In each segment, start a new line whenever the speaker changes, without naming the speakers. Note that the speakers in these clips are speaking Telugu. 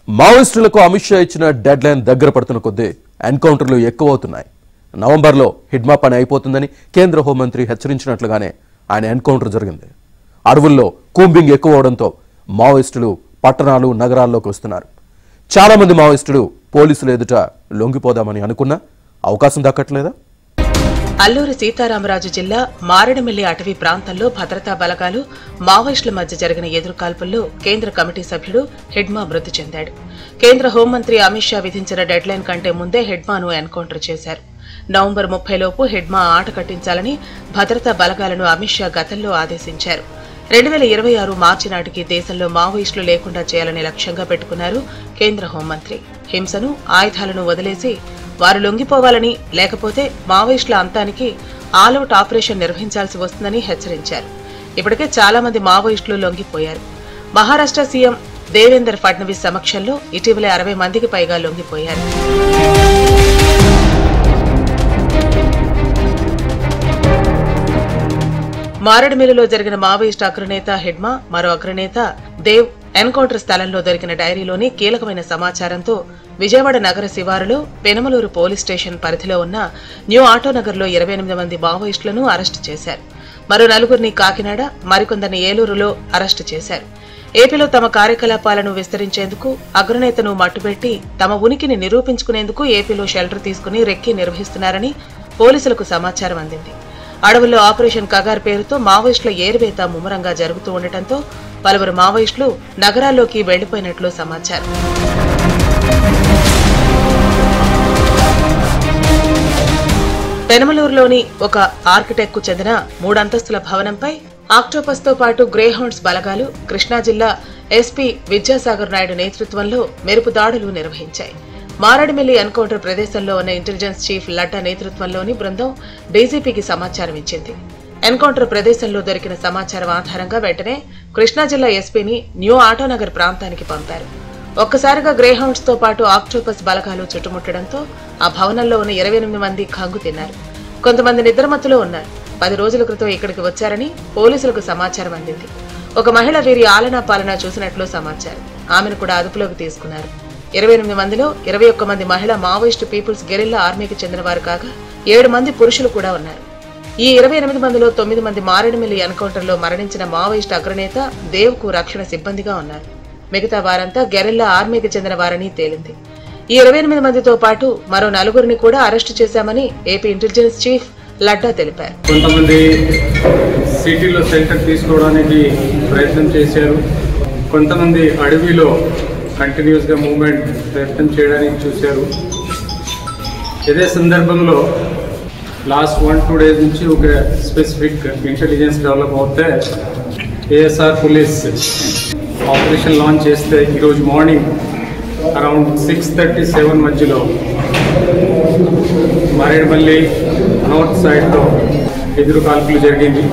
మావోయిస్టులకు అమిత్ షా ఇచ్చిన డెడ్ లైన్ దగ్గర పడుతున్న కొద్దీ ఎన్కౌంటర్లు ఎక్కువవుతున్నాయి. నవంబర్లో హిడ్మా పని అయిపోతుందని కేంద్ర హోంమంత్రి హెచ్చరించినట్లుగానే ఆయన ఎన్కౌంటర్ జరిగింది. అడవుల్లో కూంబింగ్ ఎక్కువ అవడంతో మావోయిస్టులు పట్టణాలు నగరాల్లోకి వస్తున్నారు. చాలా మంది మావోయిస్టులు పోలీసులు ఎదుట లొంగిపోదామని అనుకున్నా అవకాశం దక్కట్లేదా?
అల్లూరి సీతారామరాజు జిల్లా మారేడుమిల్లి అటవీ ప్రాంతంలో భద్రతా బలగాలు మావోయిస్టుల మధ్య జరిగిన ఎదురుకాల్పుల్లో కేంద్ర కమిటీ సభ్యుడు హిడ్మా మృతి చెందాడు. కేంద్ర హోంమంత్రి అమిత్ షా విధించిన డెడ్ లైన్ కంటే ముందే హిడ్మాను ఎన్కౌంటర్ చేశారు. నవంబర్ 30 లోపు హిడ్మా ఆట కట్టించాలని భద్రతా బలగాలను అమిత్ షా గతంలో ఆదేశించారు. 2026 మార్చి నాటికి దేశంలో మావోయిస్టులు లేకుండా చేయాలని లక్ష్యంగా పెట్టుకున్నారు కేంద్ర హోంమంత్రి. హింసను, ఆయుధాలను వదిలేసి వారు లొంగిపోవాలని, లేకపోతే మావోయిస్టుల అంతానికి ఆల్అవుట్ ఆపరేషన్ నిర్వహించాల్సి వస్తుందని హెచ్చరించారు. ఇప్పటికే చాలా మంది మావోయిస్టులు లొంగిపోయారు. మహారాష్ట్ర సీఎం దేవేంద్ర ఫడ్నవీస్ సమక్షంలో ఇటీవలే 60 మందికి పైగా లొంగిపోయారు. మారేడుమిల్లిలో జరిగిన మావోయిస్టు అగ్రనేత హిడ్మా, మరో అగ్రనేత దేవ్ ఎన్కౌంటర్ స్థలంలో దొరికిన డైరీలోని కీలకమైన సమాచారంతో విజయవాడ నగర శివారులో పెనమలూరు పోలీస్ స్టేషన్ పరిధిలో ఉన్న న్యూ ఆటోనగర్లో 28 మంది మావోయిస్టులను అరెస్టు చేశారు. మరో 4గురిని కాకినాడ, మరికొందరిని ఏలూరులో అరెస్టు చేశారు. ఏపీలో తమ కార్యకలాపాలను విస్తరించేందుకు, అగ్రనేతను మట్టుబెట్టి తమ ఉనికిని నిరూపించుకునేందుకు ఏపీలో షెల్టర్ తీసుకుని రెక్కి నిర్వహిస్తున్నారని పోలీసులకు సమాచారం అందింది. అడవుల్లో ఆపరేషన్ కగార్ పేరుతో మావోయిస్టుల ఏరువేత ముమ్మరంగా జరుగుతూ ఉండటంతో పలువురు మావోయిస్టులు నగరాల్లోకి వెళ్లిపోయినట్లు సమాచారం. పెనమలూరులోని ఒక ఆర్కిటెక్ట్ కు చెందిన 3 అంతస్తుల భవనంపై ఆక్టోపస్ తో పాటు గ్రేహౌండ్స్ బలగాలు కృష్ణా జిల్లా ఎస్పీ విద్యాసాగర్ నాయుడు నేతృత్వంలో మెరుపు దాడులు నిర్వహించాయి. మారేడుమిల్లి ఎన్కౌంటర్ ప్రదేశంలో ఉన్న ఇంటెలిజెన్స్ చీఫ్ లడ్డా నేతృత్వంలోని బృందం డీజీపీకి సమాచారం ఇచ్చింది. ఎన్కౌంటర్ ప్రదేశంలో దొరికిన సమాచారం ఆధారంగా వెంటనే కృష్ణా జిల్లా ఎస్పీని న్యూ ఆటోనగర్ ప్రాంతానికి పంపారు. ఒక్కసారిగా గ్రేహౌండ్స్ తో పాటు ఆక్టోపస్ బలగాలు చుట్టుముట్టడంతో ఆ భవనంలో ఉన్న 28 మంది ఖంగు తిన్నారు. కొంతమంది నిద్రమత్తులో ఉన్నారు. 10 రోజుల క్రితం ఇక్కడికి వచ్చారని పోలీసులకు సమాచారం అందింది. ఒక మహిళ వీరి ఆలనా పాలనా చూసినట్లు సమాచారం. ఆమెను కూడా అదుపులోకి తీసుకున్నారు. 28 మందిలో 21 మంది మహిళా మావోయిస్టు పీపుల్స్ గెరిల్లా ఆర్మీకి చెందినవారు కాగా 7 మంది పురుషులు కూడా ఉన్నారు. ఈ 28 మందిలో 9 మంది మారేడుమిల్లి ఎన్కౌంటర్లో మరణించిన మావోయిస్టు అగ్రనేత దేవ్ కు రక్షణ సిబ్బందిగా ఉన్నారు. మిగతా వారంతా గెరిల్లా ఆర్మీకి చెందిన వారని తేలింది. ఈ 28 మందితో పాటు మరో 4గురిని కూడా అరెస్టు చేశామని ఏపీ ఇంటెలిజెన్స్ చీఫ్ లడ్డా తెలిపారు.
కొంతమంది సిటీలో సెంటర్ తీసుకోవడానికి ప్రయత్నం చేశారు. కొంతమంది అడవిలో కంటిన్యూస్ గా మూవ్మెంట్ ప్రయత్నం చేయడానికి చూశారు. ఇదే సందర్భంలో లాస్ట్ 1-2 డేస్ నుంచి ఒక స్పెసిఫిక్ ఇంటెలిజెన్స్ డెవలప్ అవుతే ఏఎస్ఆర్ పోలీస్ ఆపరేషన్ లాంచ్ చేస్తే ఈరోజు మార్నింగ్ అరౌండ్ 6:37 మధ్యలో మారేడుమల్లి నార్త్ సైడ్ లో ఎదురు కాల్పులు జరిగింది.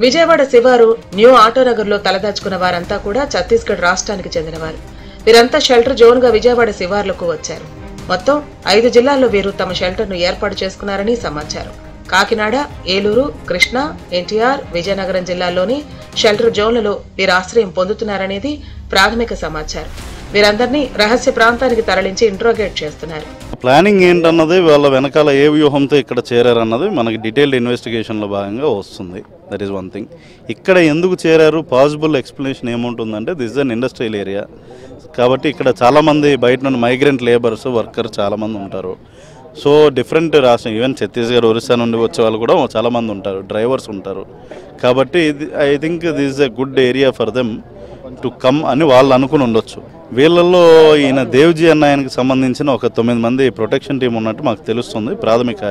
విజయవాడ శివారు న్యూ ఆటోనగర్ లో తలదాచుకున్న వారంతా కూడా ఛత్తీస్గఢ్ రాష్ట్రానికి చెందినవారు. వీరంతా షెల్టర్ జోన్ గా విజయవాడ శివార్లకు వచ్చారు. మొత్తం 5 జిల్లాల్లో వీరు తమ షెల్టర్ ను ఏర్పాటు చేసుకున్నారని సమాచారం. కాకినాడ, ఏలూరు, కృష్ణా, ఎన్టీఆర్, విజయనగరం జిల్లాల్లోని షెల్టర్ జోన్లలో వీరు ఆశ్రయం పొందుతున్నారనేది ప్రాథమిక సమాచారం. వీరందరినీ రహస్య ప్రాంతానికి తరలించి ఇంట్రోగేట్ చేస్తున్నారు.
ప్లానింగ్ ఏంటన్నది, వాళ్ళ వెనకాల ఏ వ్యూహంతో ఇక్కడ చేరారన్నది మనకి డీటెయిల్డ్ ఇన్వెస్టిగేషన్లో భాగంగా వస్తుంది. That is one thing. ఇక్కడ ఎందుకు చేరారు, పాసిబుల్ ఎక్స్ప్లెనేషన్ ఏముంటుందంటే this is an industrial area కాబట్టి ఇక్కడ చాలామంది బయట నుండి మైగ్రెంట్ లేబర్స్, వర్కర్ చాలామంది ఉంటారు. సో డిఫరెంట్ రాష్ట్రం, ఈవెన్ ఛత్తీస్గఢ్, ఒరిస్సా నుండి వచ్చే వాళ్ళు కూడా చాలామంది ఉంటారు, డ్రైవర్స్ ఉంటారు. కాబట్టి I think this is a good area for them to come అని వాళ్ళు అనుకుని ఉండొచ్చు. వీళ్ళల్లో ఈయన దేవ్జీ అన్న ఆయనకి సంబంధించిన ఒక 9 మంది ప్రొటెక్షన్ టీం ఉన్నట్టు మాకు తెలుస్తుంది. ప్రాథమిక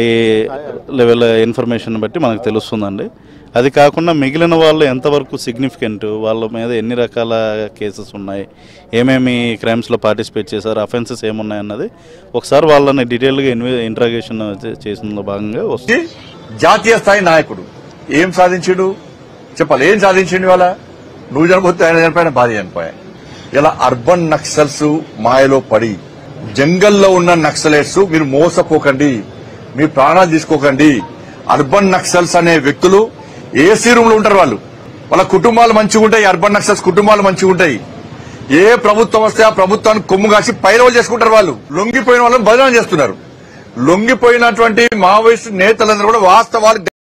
ఈ లెవెల్ ఇన్ఫర్మేషన్ బట్టి మనకు తెలుస్తుందండి. అది కాకుండా మిగిలిన వాళ్ళు ఎంతవరకు సిగ్నిఫికెంట్, వాళ్ళ మీద ఎన్ని రకాల కేసెస్ ఉన్నాయి, ఏమేమి క్రైమ్స్లో పార్టిసిపేట్ చేశారు, అఫెన్సెస్ ఏమున్నాయి అన్నది ఒకసారి వాళ్ళని డీటెయిల్గా ఇంట్రాగేషన్ చేసిన భాగంగా వస్తుంది.
జాతీయ స్థాయి నాయకుడు ఏం సాధించాడు చెప్పాలి. ఏం సాధించండి వాళ్ళ నువ్వు చనిపోతే ఆయన చనిపోయిన భార్య చనిపోయా. ఇలా అర్బన్ నక్సల్స్ మాయలో పడి జంగల్లో ఉన్న నక్సలైట్స్ మీరు మోసపోకండి, మీ ప్రాణాలు తీసుకోకండి. అర్బన్ నక్సల్స్ అనే వ్యక్తులు ఏసీ రూమ్ లో ఉంటారు. వాళ్ళ కుటుంబాలు మంచిగా ఉంటాయి. అర్బన్ నక్సల్స్ కుటుంబాలు మంచిగా ఉంటాయి. ఏ ప్రభుత్వం వస్తే ఆ ప్రభుత్వాన్ని కొమ్ము కాసి పైరవలు చేసుకుంటారు. వాళ్ళు లొంగిపోయిన వాళ్ళని బదనాలు చేస్తున్నారు. లొంగిపోయినటువంటి మావోయిస్టు నేతలందరూ కూడా వాస్తవాలు